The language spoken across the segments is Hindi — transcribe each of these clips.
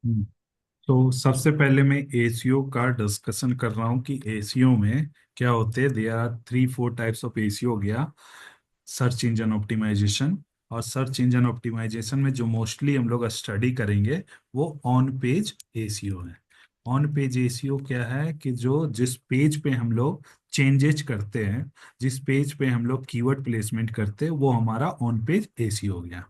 हम्म, तो सबसे पहले मैं एसीओ का डिस्कशन कर रहा हूँ कि एसीओ में क्या होते हैं। There are 3-4 types of SEO हो गया। सर्च इंजन ऑप्टिमाइजेशन, और सर्च इंजन ऑप्टिमाइजेशन में जो मोस्टली हम लोग स्टडी करेंगे वो ऑन पेज एसीओ है। ऑन पेज एसीओ क्या है कि जो जिस पेज पे हम लोग चेंजेस करते हैं, जिस पेज पे हम लोग कीवर्ड प्लेसमेंट करते हैं, वो हमारा ऑन पेज एसीओ हो गया।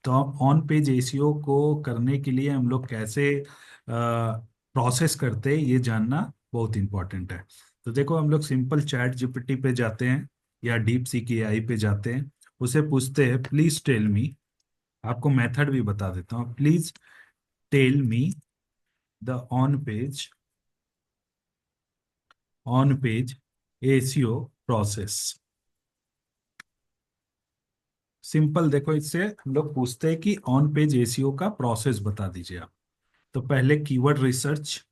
तो अब ऑन पेज एसीओ को करने के लिए हम लोग कैसे प्रोसेस करते हैं ये जानना बहुत इंपॉर्टेंट है। तो देखो, हम लोग सिंपल चैट जीपीटी पे जाते हैं या डीप सीक एआई पे जाते हैं, उसे पूछते हैं प्लीज टेल मी। आपको मेथड भी बता देता हूँ। Please tell me the on page SEO process. Simple, देखो इससे हम लोग पूछते हैं कि ऑन पेज एसीओ का प्रोसेस बता दीजिए आप। तो पहले कीवर्ड रिसर्च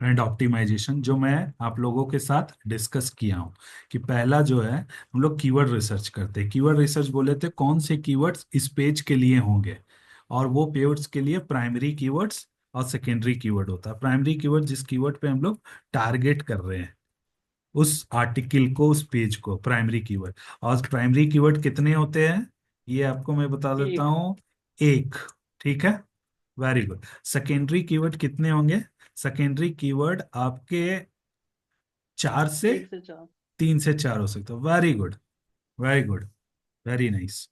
एंड ऑप्टिमाइजेशन, जो मैं आप लोगों के साथ डिस्कस किया हूँ कि पहला जो है हम लोग कीवर्ड रिसर्च करते हैं। कीवर्ड रिसर्च बोले थे कौन से कीवर्ड्स इस पेज के लिए होंगे, और वो पेवर्ड्स के लिए प्राइमरी कीवर्ड्स और सेकेंडरी कीवर्ड होता है। प्राइमरी कीवर्ड जिस कीवर्ड पे हम लोग टारगेट कर रहे हैं उस आर्टिकल को, उस पेज को, प्राइमरी कीवर्ड। और प्राइमरी कीवर्ड कितने होते हैं ये आपको मैं बता देता एक। हूँ। एक। ठीक है, वेरी गुड। सेकेंडरी कीवर्ड कितने होंगे? सेकेंडरी कीवर्ड आपके 4 से 3 से 4। 3 से 4 हो सकते हो। Very good, very good, very nice.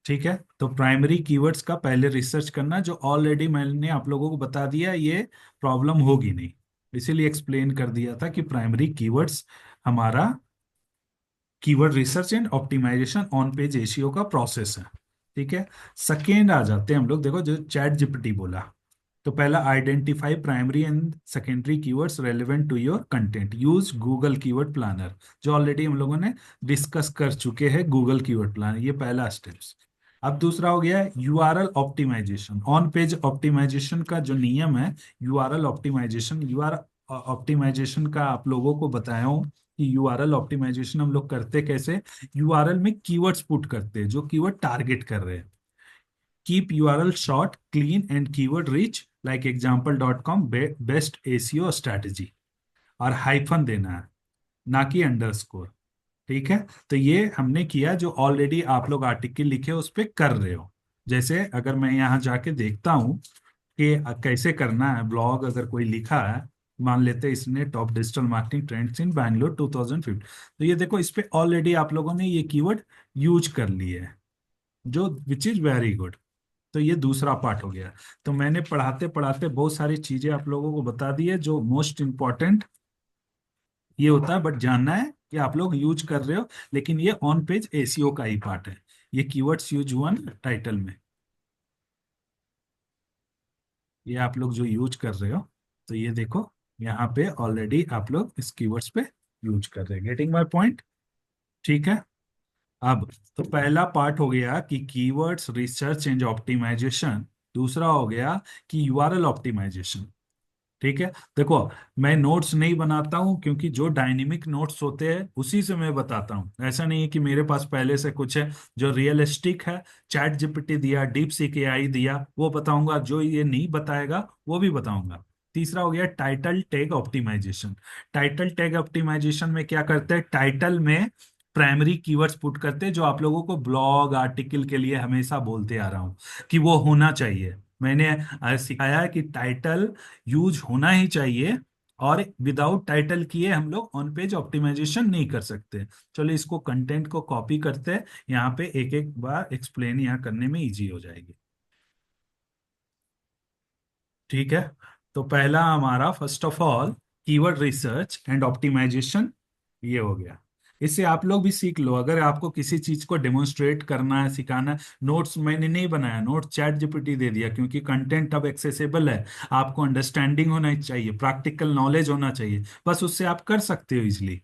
ठीक है, तो प्राइमरी कीवर्ड्स का पहले रिसर्च करना, जो ऑलरेडी मैंने आप लोगों को बता दिया, ये प्रॉब्लम होगी नहीं, इसीलिए एक्सप्लेन कर दिया था कि प्राइमरी कीवर्ड्स हमारा keyword research and optimisation on page SEO का प्रोसेस है। ठीक है, सेकेंड आ जाते हैं हम लोग। देखो, जो चैट जीपीटी बोला, तो पहला identify primary and secondary keywords relevant to your content, use Google keyword planner, जो ऑलरेडी हम लोगों ने डिस्कस कर चुके हैं। गूगल कीवर्ड प्लानर, ये पहला स्टेप्स। अब दूसरा हो गया URL optimisation. On page optimisation का जो नियम है, यूआरएल ऑप्टिमाइजेशन, यूआरएल ऑप्टिमाइजेशन का आप लोगों को बताया हूँ कि यूआरएल ऑप्टिमाइजेशन हम लोग करते कैसे। यूआरएल में कीवर्ड्स पुट करते हैं जो कीवर्ड टारगेट कर रहे हैं। Keep URL short, clean and keyword rich, like example dot com, best SEO strategy. और हाइफन देना है, ना कि अंडरस्कोर। ठीक है, तो ये हमने किया जो ऑलरेडी आप लोग आर्टिकल लिखे उस पे कर रहे हो। जैसे अगर मैं यहाँ जाके देखता हूँ कि कैसे करना है, ब्लॉग अगर कोई लिखा है, मान लेते हैं इसने top digital marketing trends in Bangalore 2015, तो ये देखो इस पे ऑलरेडी आप लोगों ने ये कीवर्ड यूज कर लिए है, जो विच इज वेरी गुड। तो ये दूसरा पार्ट हो गया। तो मैंने पढ़ाते पढ़ाते बहुत सारी चीजें आप लोगों को बता दी है। जो मोस्ट इंपॉर्टेंट ये होता है, बट जानना है कि आप लोग यूज कर रहे हो, लेकिन ये ऑन पेज एसीओ का ही पार्ट है। ये कीवर्ड्स यूज वन टाइटल में, ये आप लोग जो यूज कर रहे हो, तो ये देखो यहाँ पे ऑलरेडी आप लोग इस कीवर्ड्स पे यूज कर रहे हैं। Getting my point? ठीक है। अब तो पहला पार्ट हो गया कि कीवर्ड्स रिसर्च एंड ऑप्टिमाइजेशन। दूसरा हो गया कि यूआरएल ऑप्टिमाइजेशन। ठीक है, देखो मैं नोट्स नहीं बनाता हूं, क्योंकि जो डायनेमिक नोट्स होते हैं उसी से मैं बताता हूं। ऐसा नहीं है कि मेरे पास पहले से कुछ है। जो रियलिस्टिक है, चैट जीपीटी दिया, डीप सीक एआई दिया, वो बताऊंगा। जो ये नहीं बताएगा वो भी बताऊंगा। तीसरा हो गया title tag optimisation. Title tag optimisation में क्या करते हैं, टाइटल में प्राइमरी कीवर्ड्स पुट करते हैं, जो आप लोगों को ब्लॉग आर्टिकल के लिए हमेशा बोलते आ रहा हूं कि वो होना चाहिए। मैंने सिखाया है कि टाइटल यूज होना ही चाहिए, और विदाउट टाइटल किए हम लोग ऑन पेज ऑप्टिमाइजेशन नहीं कर सकते। चलो इसको, कंटेंट को कॉपी करते हैं, यहाँ पे एक एक बार एक्सप्लेन यहाँ करने में इजी हो जाएगी। ठीक है, तो पहला हमारा first of all keyword research and optimisation, ये हो गया। इससे आप लोग भी सीख लो। अगर आपको किसी चीज को डेमोन्स्ट्रेट करना है, सिखाना है, नोट्स मैंने नहीं बनाया, नोट्स चैट जीपीटी दे दिया, क्योंकि कंटेंट अब एक्सेसिबल है। आपको अंडरस्टैंडिंग होना चाहिए, प्रैक्टिकल नॉलेज होना चाहिए, बस उससे आप कर सकते हो इजिली।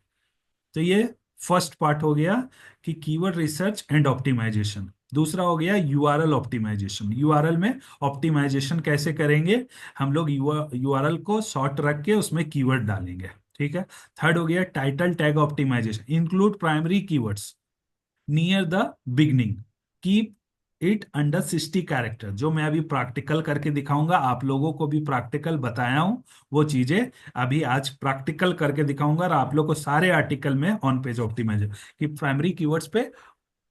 तो ये फर्स्ट पार्ट हो गया कि कीवर्ड रिसर्च एंड ऑप्टिमाइजेशन। दूसरा हो गया यूआरएल ऑप्टिमाइजेशन। यूआरएल में ऑप्टिमाइजेशन कैसे करेंगे, हम लोग यूआरएल को शॉर्ट रख के उसमें कीवर्ड डालेंगे। ठीक है। थर्ड हो गया title tag optimisation, include primary keywords near the beginning, keep it under 60 character. जो मैं अभी प्रैक्टिकल करके दिखाऊंगा, आप लोगों को भी प्रैक्टिकल बताया हूं, वो चीजें अभी आज प्रैक्टिकल करके दिखाऊंगा, और आप लोग को सारे आर्टिकल में ऑन पेज ऑप्टिमाइजर की प्राइमरी कीवर्ड्स पे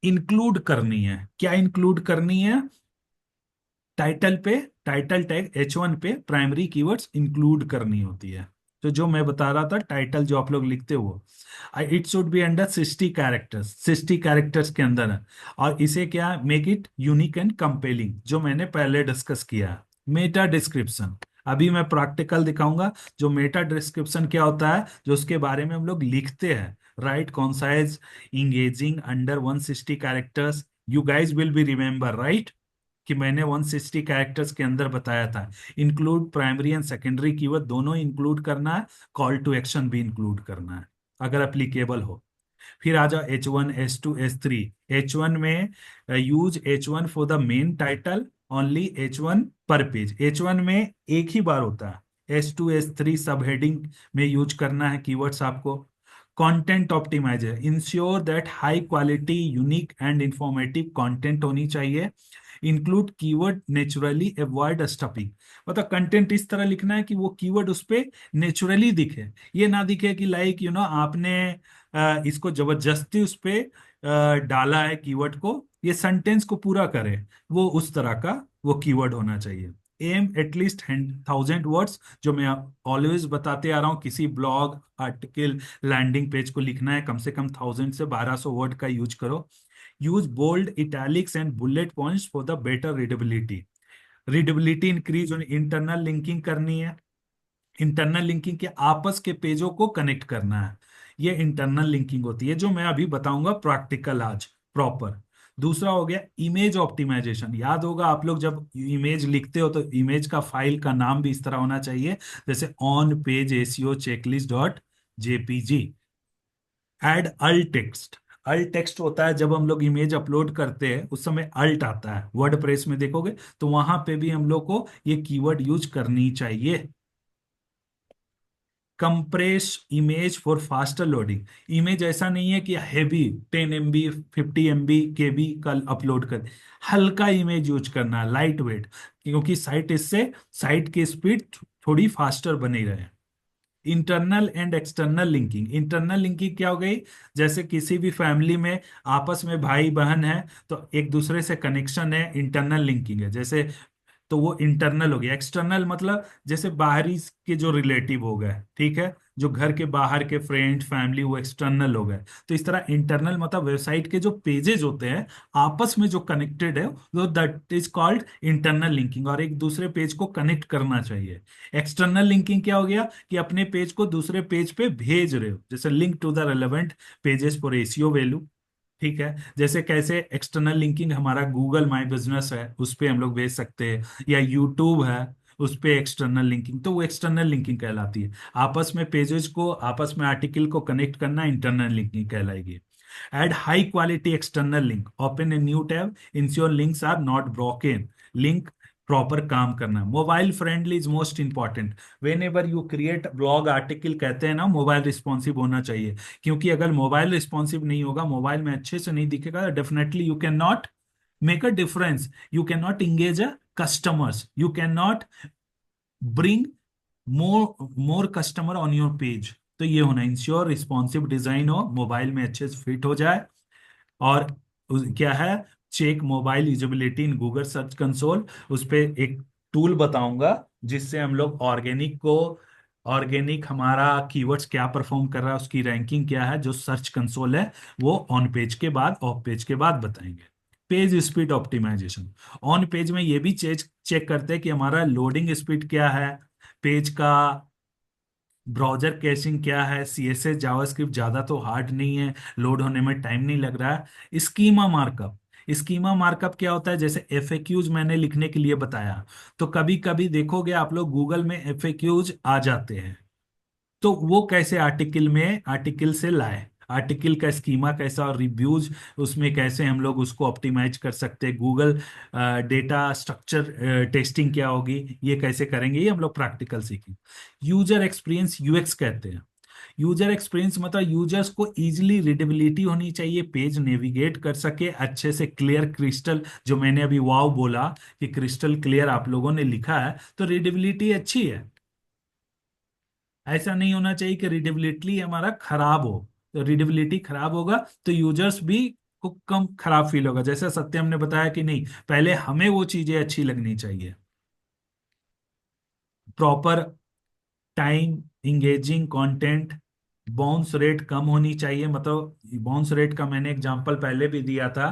इंक्लूड करनी है। क्या इंक्लूड करनी है? टाइटल पे, टाइटल टैग H1 पे प्राइमरी कीवर्ड्स इंक्लूड करनी होती है। तो जो मैं बता रहा था, टाइटल जो आप लोग लिखते हो, it should be under 60 characters, 60 characters के अंदर है। और इसे क्या, make it unique and compelling, जो मैंने पहले डिस्कस किया। मेटा डिस्क्रिप्शन, अभी मैं प्रैक्टिकल दिखाऊंगा। जो मेटा डिस्क्रिप्शन क्या होता है, जो उसके बारे में हम लोग लिखते हैं, right, concise, engaging, under 160 characters. You guys will be remember, right, कि मैंने 160 कैरेक्टर्स के अंदर बताया था। Include primary and secondary keyword दोनों इंक्लूड करना है, कॉल टू एक्शन भी इंक्लूड करना है अगर एप्लीकेबल हो। फिर आ जाओ H1, H2, H3। H1 में use H1 for the main title, only H1 पर पेज। H1 में एक ही बार होता है। H2, H3 सब हेडिंग में यूज करना है कीवर्ड्स आपको। Content optimiser, ensure that high quality, unique and informative content होनी चाहिए। Include keyword naturally, avoid stuffing. मतलब कंटेंट इस तरह लिखना है कि वो कीवर्ड उस पे नेचुरली दिखे। ये ना दिखे कि लाइक आपने इसको जबरदस्ती उस पे डाला है कीवर्ड को, ये सेंटेंस को पूरा करे, वो उस तरह का वो कीवर्ड होना चाहिए। एम एटलीस्ट 1000 वर्ड्स, जो मैं ऑलवेज बताते आ रहा हूँ, किसी ब्लॉग, आर्टिकल, लैंडिंग पेज को लिखना है, कम से कम 1000 से 1200 वर्ड का यूज करो। Use bold, italics and bullet points for the better readability. Readability increase, और इंटरनल लिंकिंग करनी है। इंटरनल लिंकिंग के आपस के पेजों को कनेक्ट करना है, ये इंटरनल लिंकिंग होती है, जो मैं अभी बताऊंगा प्रैक्टिकल आज प्रॉपर। दूसरा हो गया इमेज ऑप्टिमाइजेशन। याद होगा आप लोग जब इमेज लिखते हो तो इमेज का फाइल का नाम भी इस तरह होना चाहिए, जैसे on page SEO checklist dot JPG. Add alt text, alt text होता है जब हम लोग इमेज अपलोड करते हैं उस समय अल्ट आता है, वर्ड प्रेस में देखोगे तो वहां पे भी हम लोग को ये कीवर्ड यूज करनी चाहिए। Compress image for faster loading. Image ऐसा नहीं है कि हैवी 10 MB 50 MB केबी का अपलोड कर, हल्का इमेज यूज करना, लाइट वेट, क्योंकि साइट इससे साइट की स्पीड थोड़ी फास्टर बनी रहे। Internal and external linking, internal linking क्या हो गई, जैसे किसी भी फैमिली में आपस में भाई बहन है तो एक दूसरे से कनेक्शन है, इंटरनल लिंकिंग है। जैसे तो वो इंटरनल हो गया। एक्सटर्नल मतलब जैसे बाहरी के जो रिलेटिव हो गए, ठीक है, जो घर के बाहर के फ्रेंड फैमिली, वो एक्सटर्नल हो गए। तो इस तरह इंटरनल मतलब वेबसाइट के जो पेजेस होते हैं आपस में जो कनेक्टेड है, वो that is called internal linking, और एक दूसरे पेज को कनेक्ट करना चाहिए। एक्सटर्नल लिंकिंग क्या हो गया, कि अपने पेज को दूसरे पेज पे भेज रहे हो, जैसे link to the relevant pages for SEO value. ठीक है, जैसे कैसे एक्सटर्नल लिंकिंग हमारा गूगल माई बिजनेस है उस पे हम लोग भेज सकते हैं, या यूट्यूब है उस पे एक्सटर्नल लिंकिंग, तो वो एक्सटर्नल लिंकिंग कहलाती है। आपस में पेजेस को, आपस में आर्टिकल को कनेक्ट करना इंटरनल लिंकिंग कहलाएगी। Add high quality external link, open a new tab, ensure links are not broken. Link proper काम करना, mobile friendly is most important. Whenever you create blog article, कहते हैं ना मोबाइल रिस्पॉन्सिव होना चाहिए, क्योंकि अगर मोबाइल रिस्पॉन्सिव नहीं होगा, मोबाइल में अच्छे से नहीं दिखेगा, definitely you can not make a difference, you can not engage a customers, you can not bring more customer on your page. तो ये होना, इंश्योर रिस्पॉन्सिव डिजाइन हो, मोबाइल में अच्छे से फिट हो जाए। और क्या है, check mobile usability in Google search console. उस पे एक टूल बताऊंगा जिससे हम लोग ऑर्गेनिक को, ऑर्गेनिक हमारा कीवर्ड्स क्या परफॉर्म कर रहा है, उसकी रैंकिंग क्या है, जो सर्च कंसोल है, वो ऑन पेज के बाद, ऑफ पेज के बाद बताएंगे। Page speed optimisation, on page में ये भी चेक चेक करते हैं कि हमारा लोडिंग स्पीड क्या है, पेज का ब्राउजर कैशिंग क्या है, सीएसएस जावास्क्रिप्ट ज्यादा तो हार्ड नहीं है, लोड होने में टाइम नहीं लग रहा है। स्कीमा मार्कअप, स्कीमा मार्कअप क्या होता है, जैसे एफएक्यूज मैंने लिखने के लिए बताया, तो कभी कभी देखोगे आप लोग गूगल में एफएक्यूज आ जाते हैं, तो वो कैसे आर्टिकल में, आर्टिकल से लाए, आर्टिकल का स्कीमा कैसा, और रिव्यूज उसमें कैसे हम लोग उसको ऑप्टिमाइज कर सकते हैं, गूगल डेटा स्ट्रक्चर टेस्टिंग क्या होगी, ये कैसे करेंगे, ये हम लोग प्रैक्टिकल सीखेंगे। यूजर एक्सपीरियंस यूएक्स कहते हैं। यूजर एक्सपीरियंस मतलब यूजर्स को इजीली रीडेबिलिटी होनी चाहिए, पेज नेविगेट कर सके अच्छे से, क्लियर क्रिस्टल, जो मैंने अभी वाव बोला कि क्रिस्टल क्लियर आप लोगों ने लिखा है, तो रीडेबिलिटी अच्छी है। ऐसा नहीं होना चाहिए कि रीडेबिलिटी हमारा खराब हो। तो रीडेबिलिटी खराब होगा तो यूजर्स भी को कम खराब फील होगा, जैसे सत्यम ने बताया कि नहीं, पहले हमें वो चीजें अच्छी लगनी चाहिए। Proper time, engaging content, bounce rate कम होनी चाहिए, मतलब बाउंस रेट का मैंने एग्जांपल पहले भी दिया था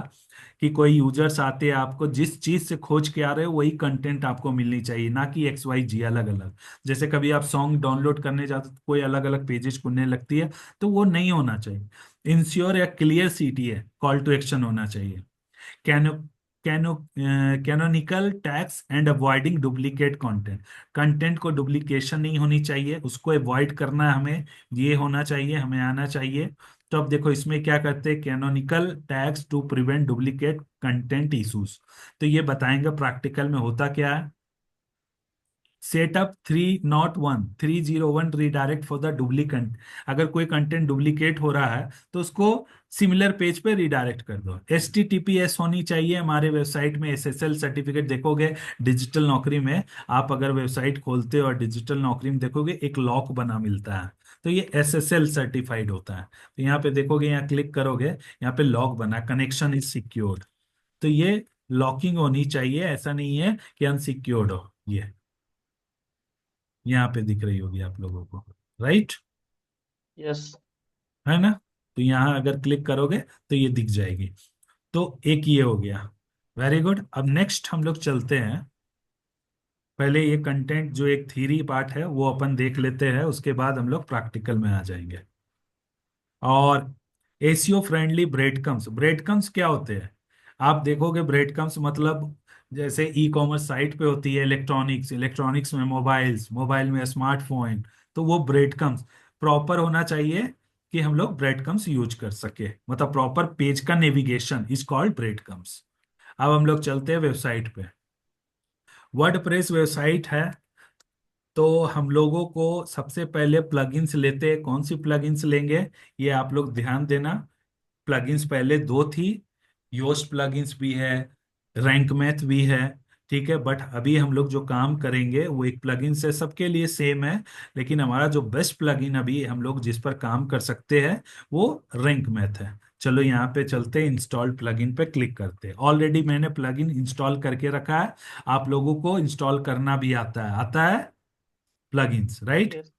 कि कोई यूजर्स आते हैं, आपको जिस चीज से खोज के आ रहे हो वही कंटेंट आपको मिलनी चाहिए, ना कि एक्स वाई जी अलग अलग। जैसे कभी आप सॉन्ग डाउनलोड करने जाते हो तो कोई अलग अलग पेजेस खुलने लगती है, तो वो नहीं होना चाहिए। इंश्योर या क्लियर सीटी है, कॉल टू एक्शन होना चाहिए। Canoe canoe canonical tags and avoiding duplicate content, content को डुप्लीकेशन नहीं होनी चाहिए, उसको अवॉइड करना है हमें, ये होना चाहिए, हमें आना चाहिए। तो अब देखो इसमें क्या करते हैं, canonical tags to prevent duplicate content issues. तो ये बताएंगे प्रैक्टिकल में होता क्या है। Setup 301 redirect for the duplicate, अगर कोई कंटेंट डुप्लीकेट हो रहा है तो उसको सिमिलर पेज पे रिडायरेक्ट कर दो। HTTPS होनी चाहिए हमारे वेबसाइट में, SSL सर्टिफिकेट देखोगे डिजिटल नौकरी में, आप अगर वेबसाइट खोलते हो और डिजिटल नौकरी में देखोगे एक लॉक बना मिलता है, तो ये SSL सर्टिफाइड होता है। तो यहाँ पे देखोगे, यहाँ क्लिक करोगे, यहाँ पे लॉक बना, कनेक्शन इज सिक्योर्ड। तो ये लॉकिंग होनी चाहिए, ऐसा नहीं है कि अनसिक्योर्ड हो। ये यहाँ पे दिख रही होगी आप लोगों को, राइट, यस। है ना। तो यहाँ अगर क्लिक करोगे तो ये दिख जाएगी। तो एक ये हो गया, वेरी गुड। अब नेक्स्ट हम लोग चलते हैं, पहले ये कंटेंट जो एक थ्योरी पार्ट है वो अपन देख लेते हैं, उसके बाद हम लोग प्रैक्टिकल में आ जाएंगे। और एसीओ फ्रेंडली ब्रेडकम्स, ब्रेडकम्स क्या होते हैं, आप देखोगे ब्रेडकम्स मतलब जैसे ई कॉमर्स साइट पे होती है, इलेक्ट्रॉनिक्स, इलेक्ट्रॉनिक्स में मोबाइल्स, मोबाइल में स्मार्टफोन, तो वो ब्रेडकम्स प्रॉपर होना चाहिए कि हम लोग ब्रेडकम्स यूज कर सके, मतलब प्रॉपर पेज का नेविगेशन इज कॉल्ड ब्रेडकम्स। अब हम लोग चलते हैं वेबसाइट पे। वर्डप्रेस वेबसाइट है, तो हम लोगों को सबसे पहले प्लगइन्स लेते हैं, कौन सी प्लगइन्स लेंगे, ये आप लोग ध्यान देना। प्लगइन्स पहले दो थी, योस्ट प्लगइन्स भी है, रैंक मैथ भी है, ठीक है, बट अभी हम लोग जो काम करेंगे वो एक प्लगइन से, सबके लिए सेम है, लेकिन हमारा जो बेस्ट प्लगइन अभी हम लोग जिस पर काम कर सकते हैं वो रैंक मैथ है। चलो यहाँ पे चलते हैं, इंस्टॉल प्लगइन पे क्लिक करते हैं। ऑलरेडी मैंने प्लगइन इंस्टॉल करके रखा है, आप लोगों को इंस्टॉल करना भी आता है प्लगइन्स, राइट। यस।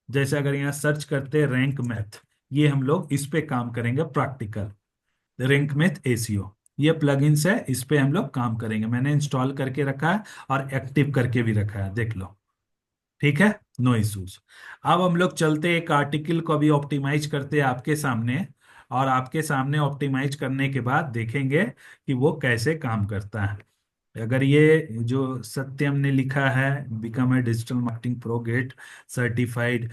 जैसे अगर यहाँ सर्च करते हैं रैंक मैथ, ये हम लोग इस पे काम करेंगे प्रैक्टिकल, रैंक मैथ एसीओ, ये प्लगइन्स है, इस पे हम लोग काम करेंगे, मैंने इंस्टॉल करके रखा है और एक्टिव करके भी रखा है, देख लो, ठीक है, नो इश्यूज। अब हम लोग चलते एक आर्टिकल को अभी ऑप्टिमाइज करते हैं आपके सामने, और आपके सामने ऑप्टिमाइज करने के बाद देखेंगे कि वो कैसे काम करता है। अगर ये जो सत्यम ने लिखा है, become a digital marketing pro, gate certified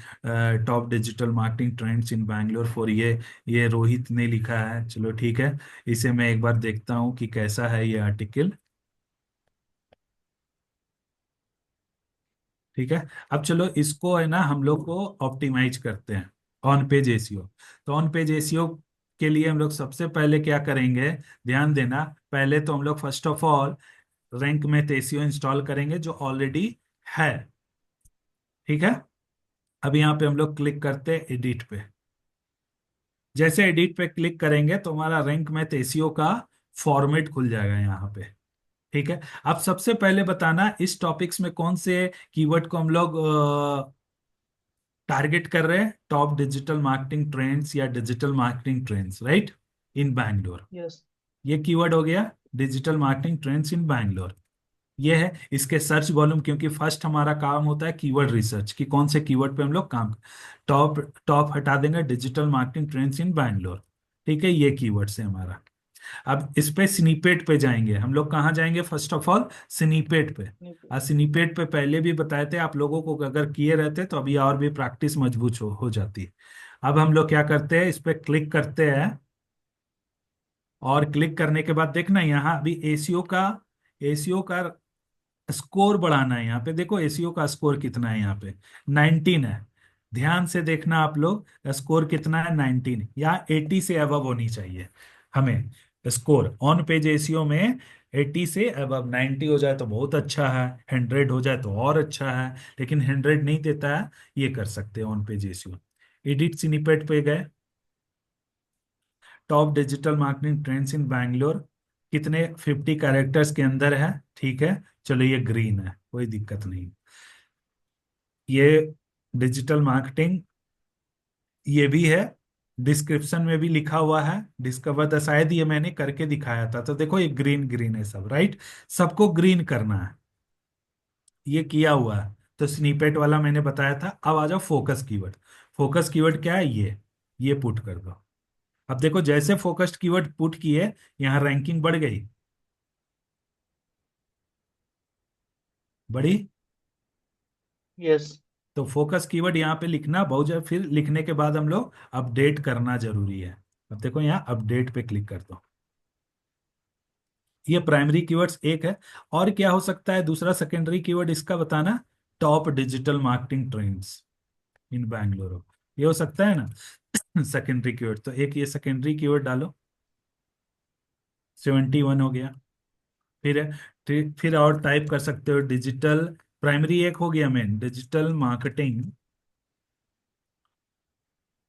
top digital marketing trends in Bangalore for, ये रोहित ने लिखा है, चलो ठीक है, इसे मैं एक बार देखता हूँ कि कैसा है ये आर्टिकल। ठीक है, अब चलो इसको है ना हम लोग को ऑप्टिमाइज करते हैं, ऑन पेज एसीओ। तो ऑन पेज एसीओ के लिए हम लोग सबसे पहले क्या करेंगे, ध्यान देना, पहले तो हम लोग फर्स्ट ऑफ ऑल रैंक में एसीओ इंस्टॉल करेंगे जो ऑलरेडी है, ठीक है। अब यहाँ पे हम लोग क्लिक करते हैं एडिट पे, जैसे एडिट पे क्लिक करेंगे तो हमारा रैंक मैथ एसीओ का फॉर्मेट खुल जाएगा यहाँ पे, ठीक है। अब सबसे पहले बताना इस टॉपिक्स में कौन से कीवर्ड को हम लोग टारगेट कर रहे हैं, टॉप डिजिटल मार्केटिंग ट्रेंड्स या डिजिटल मार्केटिंग ट्रेंड्स, राइट, इन बैंगलोर। यस। ये कीवर्ड हो गया digital marketing trends in Bangalore, ये है इसके सर्च वॉल्यूम, क्योंकि फर्स्ट हमारा काम होता है कीवर्ड रिसर्च कि कौन से कीवर्ड पे हम लोग काम, टॉप टॉप हटा देंगे, digital marketing trends in Bangalore, ठीक है, ये कीवर्ड से हमारा। अब इस पे स्निपेट पे जाएंगे हम लोग, कहाँ जाएंगे, फर्स्ट ऑफ ऑल स्निपेट पे। और स्निपेट पे पहले भी बताए थे आप लोगों को, अगर किए रहते तो अभी और भी प्रैक्टिस मजबूत हो जाती। अब हम लोग क्या करते हैं, इस पे क्लिक करते हैं, और क्लिक करने के बाद देखना यहाँ अभी एसीओ का स्कोर बढ़ाना है, यहाँ पे देखो एसीओ का स्कोर कितना है, यहाँ पे 19 है। ध्यान से देखना आप लोग, स्कोर कितना है 19 या 80 से अबव होनी चाहिए हमें। स्कोर ऑन पेज एसीओ में 80 से अबव, 90 हो जाए तो बहुत अच्छा है, 100 हो जाए तो और अच्छा है, लेकिन 100 नहीं देता है, ये कर सकते हैं on page ACO. Edit snippet पे गए, top digital marketing trends in Bangalore, कितने 50 कैरेक्टर्स के अंदर है, ठीक है। चलो ये ग्रीन है, कोई दिक्कत नहीं। ये डिजिटल मार्केटिंग, ये भी है, डिस्क्रिप्शन में भी लिखा हुआ है डिस्कवर द, शायद ये मैंने करके दिखाया था, तो देखो ये ग्रीन ग्रीन है सब, राइट। सबको ग्रीन करना है, ये किया हुआ है। तो स्नीपेट वाला मैंने बताया था। अब आ जाओ फोकस कीवर्ड। फोकस कीवर्ड क्या है, ये पुट कर दो। अब देखो जैसे फोकस्ड कीवर्ड पुट किए, यहाँ रैंकिंग बढ़ गई, बढ़ी। यस। तो फोकस कीवर्ड यहाँ पे लिखना बहुत जरूरी, फिर लिखने के बाद हम लोग अपडेट करना जरूरी है। अब देखो यहाँ अपडेट पे क्लिक कर दो। ये प्राइमरी कीवर्ड्स एक है। और क्या हो सकता है दूसरा सेकेंडरी कीवर्ड इसका बताना, top digital marketing trends in Bangalore, ये हो सकता है ना सेकेंडरी कीवर्ड। तो एक ये सेकेंडरी कीवर्ड डालो, 71 हो गया। फिर फिर और टाइप कर सकते हो डिजिटल, प्राइमरी एक हो गया, मेन डिजिटल मार्केटिंग,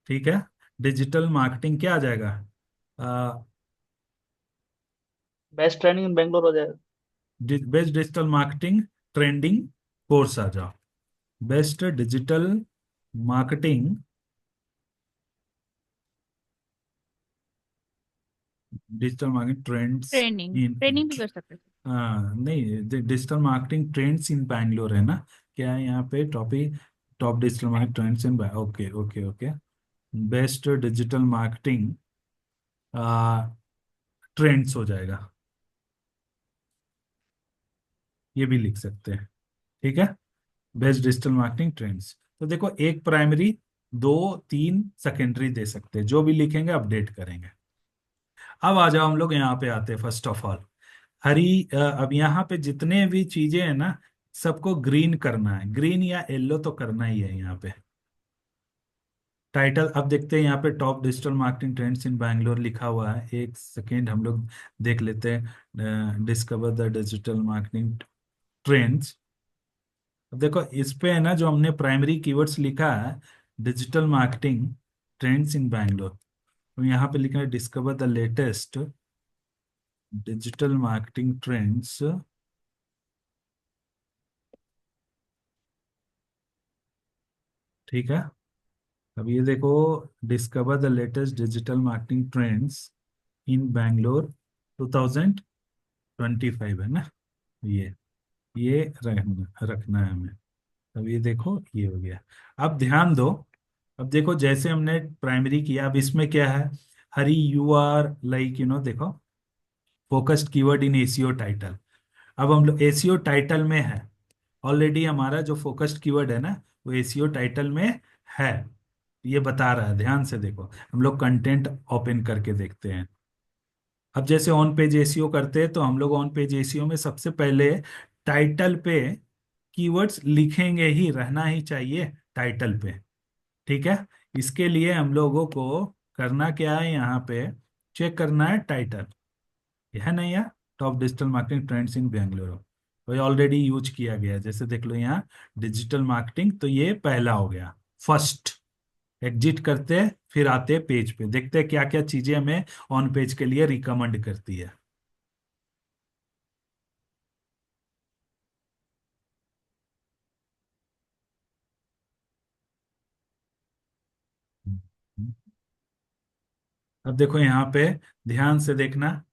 ठीक है। डिजिटल मार्केटिंग क्या आ जाएगा, बेस्ट ट्रेनिंग इन बैंगलोर हो जाएगा। Best digital marketing trending course आ जाओ, best digital marketing, digital marketing trends training in, training भी कर सकते हैं। हाँ नहीं, digital marketing trends in Bangalore है ना, क्या है यहाँ पे topic, top digital marketing trends in, okay okay okay. Best digital marketing trends हो जाएगा, ये भी लिख सकते हैं, ठीक है। बेस्ट डिजिटल मार्केटिंग ट्रेंड्स, तो देखो एक प्राइमरी, दो, तीन सेकेंडरी दे सकते हैं, जो भी लिखेंगे अपडेट करेंगे। अब आ जाओ हम लोग यहाँ पे आते हैं, फर्स्ट ऑफ ऑल अब यहाँ पे जितने भी चीजें हैं ना, सबको ग्रीन करना है, ग्रीन या येलो तो करना ही है यहाँ पे। टाइटल अब देखते हैं, यहाँ पे top digital marketing trends in Bangalore लिखा हुआ है, एक सेकेंड हम लोग देख लेते हैं, discover the digital marketing trends. अब देखो इस पे है ना, जो हमने प्राइमरी कीवर्ड्स लिखा है, digital marketing trends in Bangalore, तो यहाँ पे लिखा है discover the latest digital marketing trends, ठीक है। अब ये देखो, discover the latest digital marketing trends in Bangalore 2025 है ना, ये ये रखना रखना है हमें। अब ये देखो ये हो गया। अब ध्यान दो, अब देखो जैसे हमने प्राइमरी किया, अब इसमें क्या है, हरी यू आर लाइक देखो, फोकस्ड कीवर्ड इन एसीओ टाइटल। अब हम लोग एसीओ टाइटल में है, ऑलरेडी हमारा जो फोकस्ड कीवर्ड है ना, वो एसीओ टाइटल में है, ये बता रहा है, ध्यान से देखो। हम लोग कंटेंट ओपन करके देखते हैं। अब जैसे ऑन पेज एसीओ करते हैं, तो हम लोग ऑन पेज एसीओ में सबसे पहले टाइटल पे कीवर्ड्स लिखेंगे ही, रहना ही चाहिए टाइटल पे, ठीक है। इसके लिए हम लोगों को करना क्या है, यहाँ पे चेक करना है टाइटल, ये है नहीं यार, टॉप डिजिटल मार्केटिंग ट्रेंड्स इन बेंगलुरु, तो ये ऑलरेडी यूज किया गया है, जैसे देख लो यहाँ डिजिटल मार्केटिंग, तो ये पहला हो गया फर्स्ट। एग्जिट करते हैं, फिर आते हैं पेज पे, देखते हैं क्या क्या चीजें हमें ऑन पेज के लिए रिकमेंड करती है। अब देखो यहाँ पे ध्यान से देखना,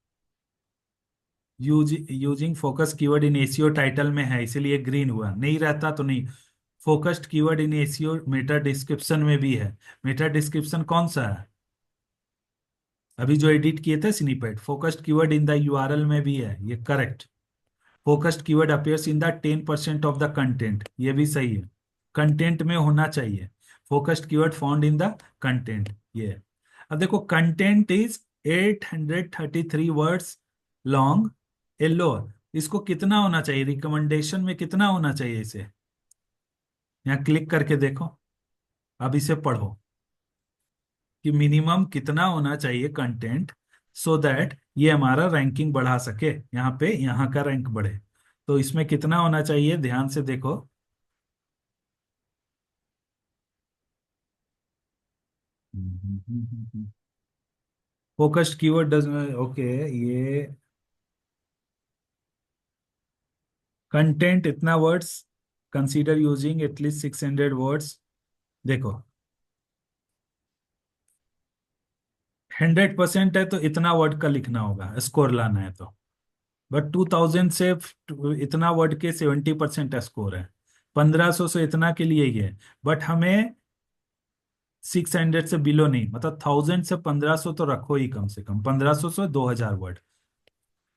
यूजिंग फोकस कीवर्ड इन एसीओ टाइटल में है, इसीलिए ग्रीन हुआ, नहीं रहता तो नहीं। फोकस्ड कीवर्ड इन एसीओ मेटा डिस्क्रिप्शन में भी है, मेटा डिस्क्रिप्शन कौन सा है, अभी जो एडिट किए थे snippet, focused keyword in the URL में भी है, ये correct. Focused keyword appears in the 10% of the content, ये भी सही है, कंटेंट में होना चाहिए, focused keyword found in the content, ये है। अब देखो content is 833 words long, yellow, इसको कितना होना चाहिए, रिकमेंडेशन में कितना होना चाहिए इसे, यहाँ क्लिक करके देखो, अब इसे पढ़ो कि मिनिमम कितना होना चाहिए कंटेंट, सो दैट ये हमारा रैंकिंग बढ़ा सके, यहाँ पे यहाँ का रैंक बढ़े। तो इसमें कितना होना चाहिए, ध्यान से देखो। फोकस्ड कीवर्ड डज, ओके, ये कंटेंट इतना words, consider using at least 600 words. देखो 100% है तो इतना वर्ड का लिखना होगा, स्कोर लाना है तो। बट 2000 से इतना वर्ड के 70% स्कोर है। 1500 से इतना के लिए ही है। बट हमें 600 से बिलो नहीं, मतलब 1000 से 1500 तो रखो ही, कम से कम 1500 से 2000 वर्ड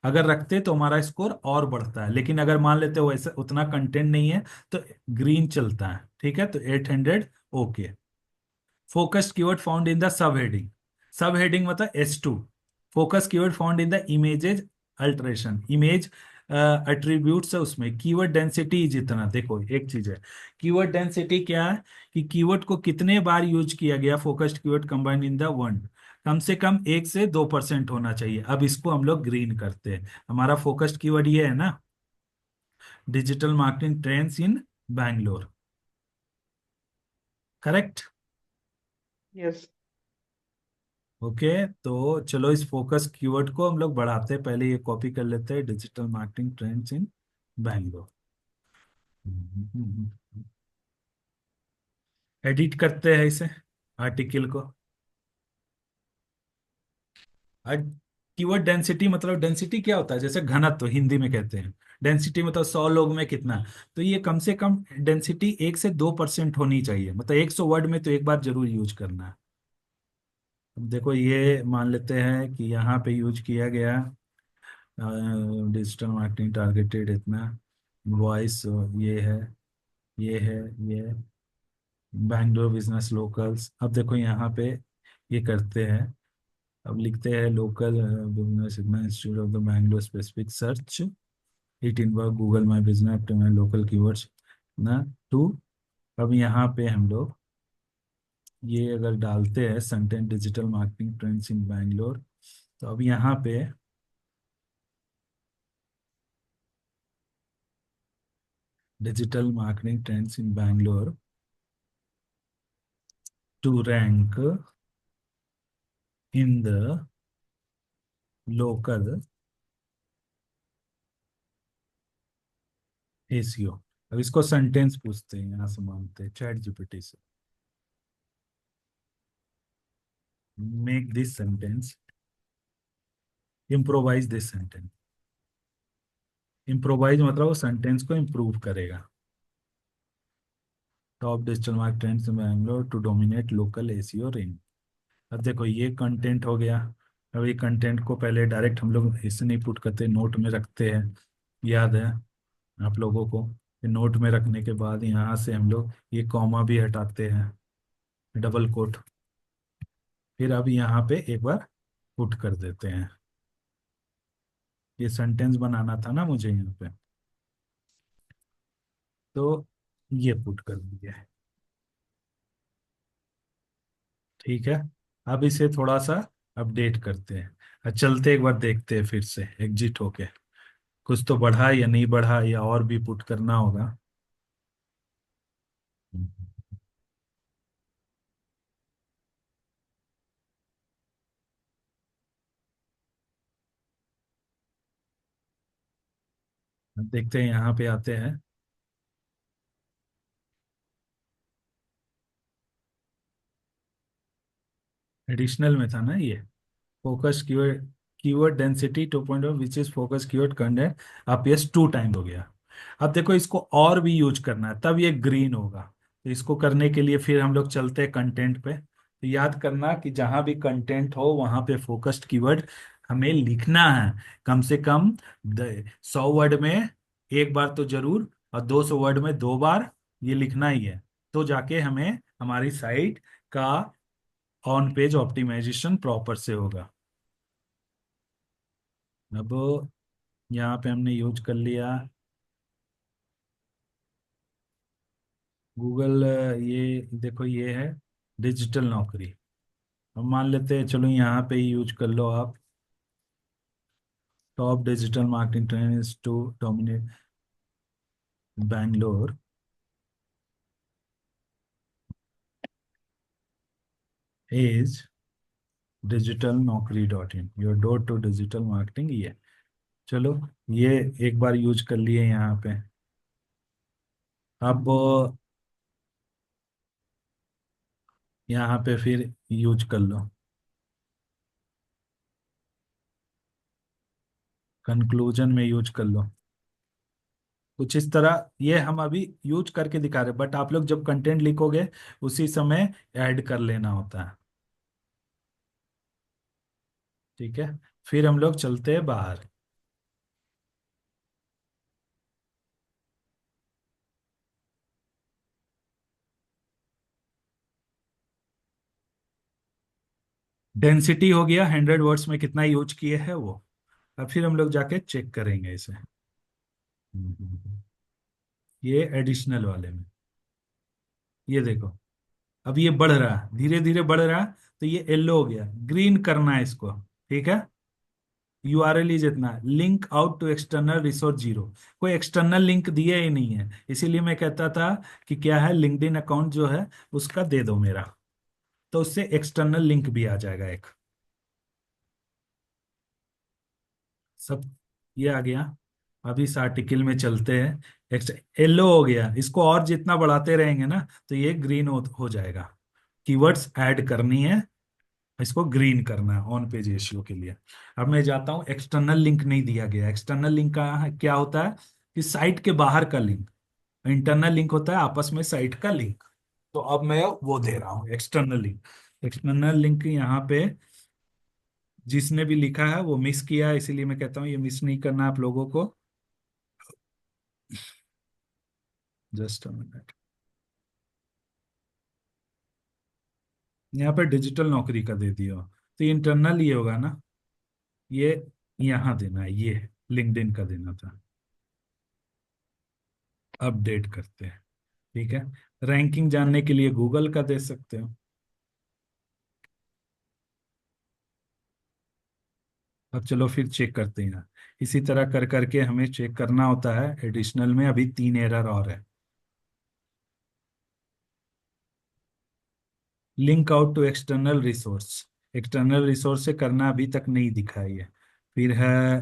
अगर रखते तो हमारा स्कोर और बढ़ता है। लेकिन अगर मान लेते हो ऐसा उतना कंटेंट नहीं है तो ग्रीन चलता है, ठीक है, तो 800। Okay. Focused keyword found in the sub heading, सब हेडिंग मतलब S2। Focus keyword found in the images alteration, image attributes है उसमें। कीवर्ड डेंसिटी जितना, देखो एक चीज है, कीवर्ड डेंसिटी क्या है, कि कीवर्ड को कितने बार यूज किया गया, focused keyword combined in the word, कम से कम 1 से 2% होना चाहिए। अब इसको हम लोग ग्रीन करते हैं। हमारा फोकस्ड कीवर्ड ये है ना, digital marketing trends in Bangalore, correct. Yes. Okay, तो चलो इस फोकस कीवर्ड को हम लोग बढ़ाते हैं। पहले ये कॉपी कर लेते हैं, digital marketing trends in Bangalore. Edit करते हैं इसे, आर्टिकल को। कीवर्ड डेंसिटी मतलब, डेंसिटी क्या होता है, जैसे घनत्व हिंदी में कहते हैं। डेंसिटी मतलब 100 लोग में कितना। तो ये कम से कम डेंसिटी 1 से 2% होनी चाहिए, मतलब 100 वर्ड में तो एक बार जरूर यूज करना है। अब देखो ये मान लेते हैं कि यहाँ पे यूज किया गया डिजिटल मार्केटिंग टारगेटेड इतना, वॉइस ये है, ये है, ये है, बैंगलोर बिजनेस लोकल्स। अब देखो यहाँ पे ये करते हैं, अब लिखते हैं local business institute of the Bangalore specific search it in Google my business to my local keywords ना टू। अब यहाँ पे हम लोग ये अगर डालते हैं sentence digital marketing trends in Bangalore, तो अब यहाँ पे digital marketing trends in Bangalore to rank in the local SEO. अब इसको सेंटेंस पूछते हैं, यहाँ से मांगते हैं चैट जीपीटी से, make this sentence, improvise this sentence. Improvise मतलब वो सेंटेंस को इम्प्रूव करेगा। Top digital market trends in Bangalore to dominate local SEO range. अब देखो ये कंटेंट हो गया। अब ये कंटेंट को पहले डायरेक्ट हम लोग ऐसे नहीं पुट करते, नोट में रखते हैं, याद है आप लोगों को। नोट में रखने के बाद यहाँ से हम लोग ये कॉमा भी हटाते हैं, डबल कोट। फिर अब यहाँ पे एक बार पुट कर देते हैं, ये सेंटेंस बनाना था ना मुझे यहाँ पे, तो ये पुट कर दिया है। ठीक है, अब इसे थोड़ा सा अपडेट करते हैं। चलते एक बार देखते हैं फिर से एग्जिट होके, कुछ तो बढ़ा या नहीं बढ़ा, या और भी पुट करना होगा। अब देखते हैं, यहाँ पे आते हैं। एडिशनल में था ना ये, focus keyword, keyword density 2.0 which is focus keyword content, आप यस 2 टाइम हो गया। अब देखो इसको और भी यूज करना है तब ये ग्रीन होगा। तो इसको करने के लिए फिर हम लोग चलते हैं कंटेंट पे। तो याद करना कि जहां भी कंटेंट हो वहां पे फोकस्ड कीवर्ड हमें लिखना है, कम से कम 100 वर्ड में एक बार तो जरूर, और 200 वर्ड में 2 बार ये लिखना ही है। तो जाके हमें हमारी साइट का ऑन पेज ऑप्टिमाइजेशन प्रॉपर से होगा। अब यहाँ पे हमने यूज कर लिया गूगल, ये देखो ये है डिजिटल नौकरी। अब मान लेते हैं, चलो यहाँ पे ही यूज कर लो आप। Top digital marketing trends to dominate Bangalore is digital Naukri dot in, your door to digital marketing, ये। चलो, ये एक बार यूज कर लिए यहाँ पे। अब यहाँ पे फिर यूज कर लो, कंक्लूजन में यूज कर लो। कुछ इस तरह ये हम अभी यूज करके दिखा रहे, बट आप लोग जब कंटेंट लिखोगे उसी समय ऐड कर लेना होता है। ठीक है, फिर हम लोग चलते हैं बाहर। डेंसिटी हो गया, 100 वर्ड्स में कितना यूज किए हैं वो। अब फिर हम लोग जाके चेक करेंगे इसे। ये एडिशनल वाले में, ये देखो, अब ये बढ़ रहा है, धीरे धीरे बढ़ रहा है। तो ये येलो हो गया, ग्रीन करना है इसको। ठीक है, यूआरएल इज इतना, link out to external resource zero. कोई एक्सटर्नल लिंक दिया ही नहीं है, इसीलिए मैं कहता था कि क्या है, लिंक्डइन अकाउंट जो है उसका दे दो मेरा, तो उससे एक्सटर्नल लिंक भी आ जाएगा एक। सब ये आ गया। अभी इस आर्टिकल में चलते हैं। येलो हो गया, इसको और जितना बढ़ाते रहेंगे ना तो ये ग्रीन हो जाएगा। कीवर्ड्स ऐड करनी है, इसको ग्रीन करना है ऑन पेज रेशियो के लिए। अब मैं जाता हूँ, एक्सटर्नल लिंक नहीं दिया गया। एक्सटर्नल लिंक का क्या होता है कि साइट के बाहर का लिंक। इंटरनल लिंक होता है आपस में साइट का लिंक। तो अब मैं वो दे रहा हूँ एक्सटर्नल लिंक। एक्सटर्नल लिंक यहाँ पे जिसने भी लिखा है वो मिस किया है, इसीलिए मैं कहता हूँ ये मिस नहीं करना आप लोगों को। Just a minute. यहाँ पे डिजिटल नौकरी का दे दिया, तो इंटरनल ये होगा ना, ये यहाँ देना है, ये लिंक्डइन का देना था। अपडेट करते हैं। ठीक है, रैंकिंग जानने के लिए गूगल का दे सकते हो। अब चलो फिर चेक करते हैं। इसी तरह कर करके हमें चेक करना होता है। एडिशनल में अभी 3 एरर और है। Link out to external resource, external resource से करना अभी तक नहीं दिखा है ये। फिर है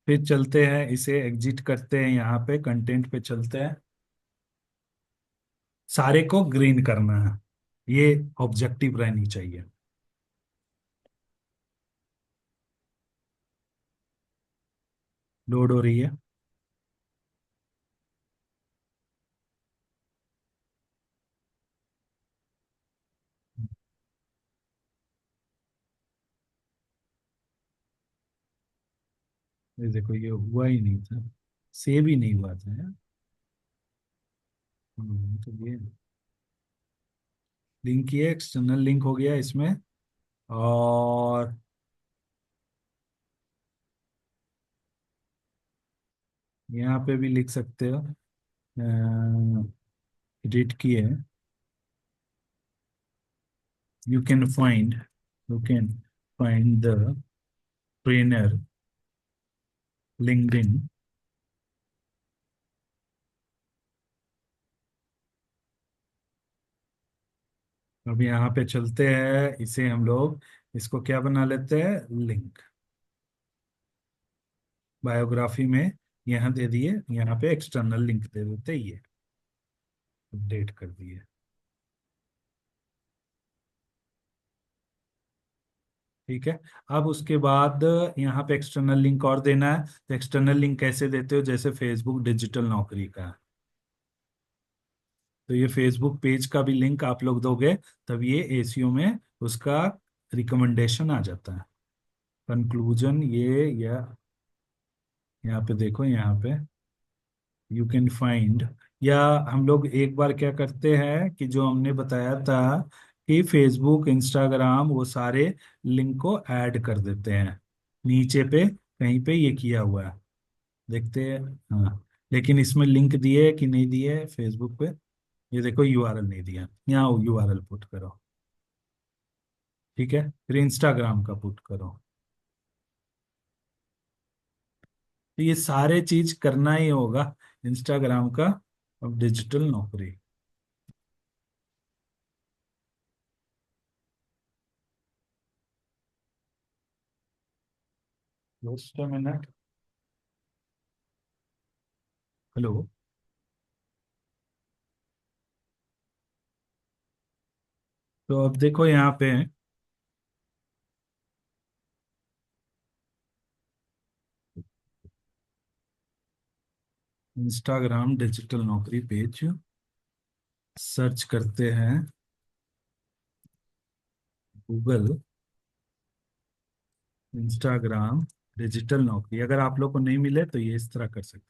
फिर चलते हैं, इसे एग्जिट करते हैं, यहाँ पे कंटेंट पे चलते हैं। सारे को ग्रीन करना है, ये ऑब्जेक्टिव रहनी चाहिए। लोड हो रही है। ये देखो, ये हुआ ही नहीं था, सेव ही नहीं हुआ था यार। तो ये लिंक, ये एक्सटर्नल लिंक हो गया इसमें। और यहाँ पे भी लिख सकते हो, एडिट किए, you can find you can find the trainer LinkedIn. अब यहाँ पे चलते हैं, इसे हम लोग इसको क्या बना लेते हैं, लिंक। बायोग्राफी में यहाँ दे दिए, यहाँ पे एक्सटर्नल लिंक दे देते, ये अपडेट कर दिए। ठीक है, अब उसके बाद यहाँ पे एक्सटर्नल लिंक और देना है। तो एक्सटर्नल लिंक कैसे देते हो, जैसे फेसबुक डिजिटल नौकरी का है, तो ये फेसबुक पेज का भी लिंक आप लोग दोगे, तब ये एसीओ में उसका रिकमेंडेशन आ जाता है। कंक्लूजन ये, या यहाँ पे देखो, यहाँ पे यू कैन फाइंड, या हम लोग एक बार क्या करते हैं कि जो हमने बताया था कि फेसबुक इंस्टाग्राम वो सारे लिंक को ऐड कर देते हैं नीचे पे, कहीं पे ये किया हुआ है। देखते हैं। हाँ, लेकिन इसमें लिंक दिए कि नहीं दिए फेसबुक पे? ये देखो, यूआरएल नहीं दिया, यहाँ यूआरएल पुट करो। ठीक है, फिर इंस्टाग्राम का पुट करो। तो ये सारे चीज करना ही होगा इंस्टाग्राम का। अब डिजिटल नौकरी। Just a minute. हेलो। तो अब देखो यहाँ पे इंस्टाग्राम डिजिटल नौकरी पेज सर्च करते हैं। गूगल इंस्टाग्राम डिजिटल नौकरी। अगर आप लोग को नहीं मिले तो ये इस तरह कर सकते।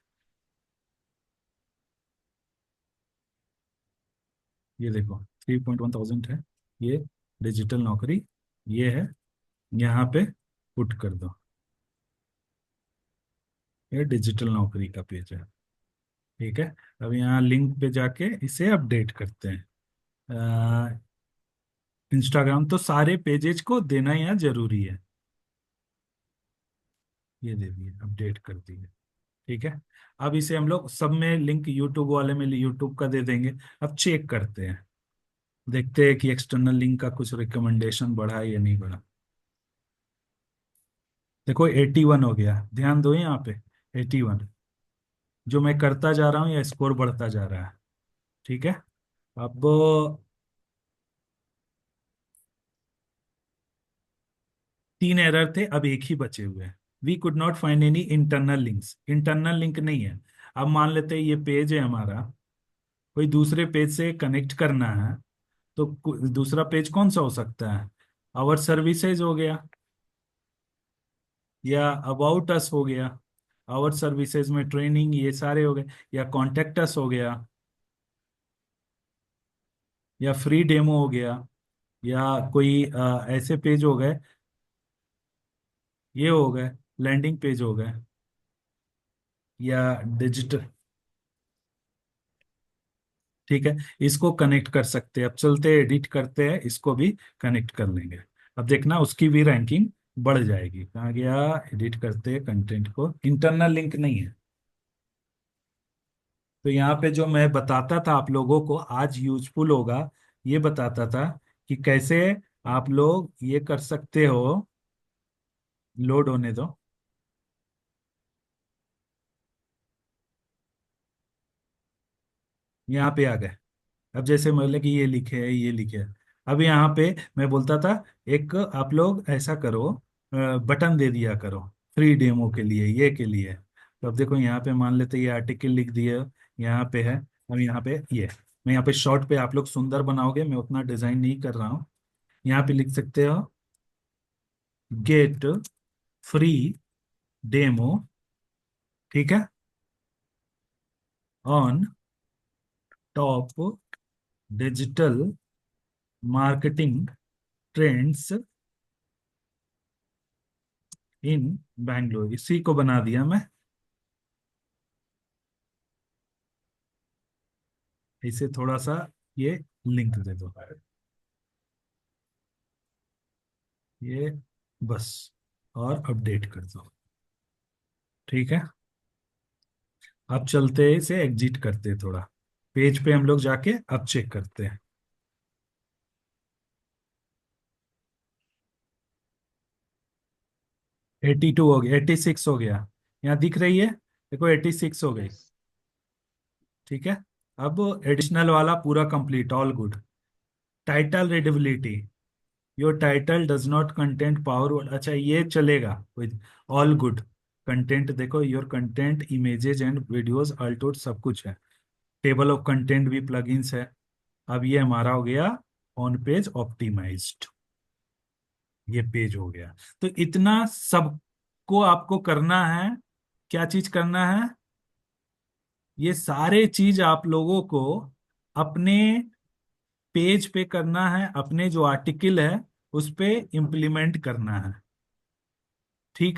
ये देखो 3.1 थाउजेंड है। ये डिजिटल नौकरी ये है। यहाँ पे पुट कर दो। ये डिजिटल नौकरी का पेज है। ठीक है। अब यहाँ लिंक पे जाके इसे अपडेट करते हैं। इंस्टाग्राम तो सारे पेजेज को देना यहाँ जरूरी है। ये दे दिए, अपडेट कर दिए। ठीक है। अब इसे हम लोग सब में लिंक, यूट्यूब वाले में यूट्यूब का दे देंगे। अब चेक करते हैं, देखते हैं कि एक्सटर्नल लिंक का कुछ रिकमेंडेशन बढ़ा है या नहीं बढ़ा। देखो 81 हो गया, ध्यान दो यहाँ पे। 81, जो मैं करता जा रहा हूँ या स्कोर बढ़ता जा रहा है। ठीक है। अब 3 एरर थे, अब एक ही बचे हुए हैं। We could not find any internal links. Internal link नहीं है। अब मान लेते हैं ये पेज है हमारा, कोई दूसरे पेज से कनेक्ट करना है। तो दूसरा पेज कौन सा हो सकता है? आवर सर्विसेज हो गया, या अबाउट अस हो गया। आवर सर्विसेज में ट्रेनिंग ये सारे हो गए। या कॉन्टेक्ट अस हो गया, या फ्री डेमो हो गया, या कोई ऐसे पेज हो गए। ये हो गए लैंडिंग पेज हो गए, या डिजिटल। ठीक है, इसको कनेक्ट कर सकते हैं। अब चलते एडिट करते हैं, इसको भी कनेक्ट कर लेंगे। अब देखना उसकी भी रैंकिंग बढ़ जाएगी। कहाँ गया? एडिट करते हैं कंटेंट को, इंटरनल लिंक नहीं है। तो यहाँ पे जो मैं बताता था आप लोगों को आज यूजफुल होगा, ये बताता था कि कैसे आप लोग ये कर सकते हो। लोड होने दो। यहाँ पे आ गए। अब जैसे मतलब कि ये लिखे है, ये लिखे है। अब यहाँ पे मैं बोलता था एक आप लोग ऐसा करो, बटन दे दिया करो फ्री डेमो के लिए, ये के लिए। तो अब देखो यहाँ पे मान लेते ये आर्टिकल लिख दिया, यहाँ पे है। अब यहाँ पे ये, मैं यहाँ पे शॉर्ट पे, आप लोग सुंदर बनाओगे, मैं उतना डिजाइन नहीं कर रहा हूँ। यहाँ पे लिख सकते हो गेट फ्री डेमो। ठीक है। On top digital marketing trends in Bangalore. इसी को बना दिया मैं। इसे थोड़ा सा ये लिंक दे दो, ये बस, और अपडेट कर दो। ठीक है। अब चलते हैं, इसे एग्जिट करते हैं थोड़ा। पेज पे हम लोग जाके अब चेक करते हैं। 82 हो गया, 86 हो गया। यहाँ दिख रही है, देखो 86 हो गई। Yes. ठीक है। अब एडिशनल वाला पूरा complete, all good. Title readability, your title does not content power word, अच्छा ये चलेगा विद ऑल गुड। कंटेंट देखो, your content images and videos अल्टोड सब कुछ है। टेबल ऑफ कंटेंट भी प्लगइन्स है। अब ये हमारा हो गया ऑन पेज ऑप्टिमाइज्ड। ये पेज हो गया। तो इतना सबको आपको करना है। क्या चीज करना है? ये सारे चीज आप लोगों को अपने पेज पे करना है, अपने जो आर्टिकल है उस पे इम्प्लीमेंट करना है। ठीक है।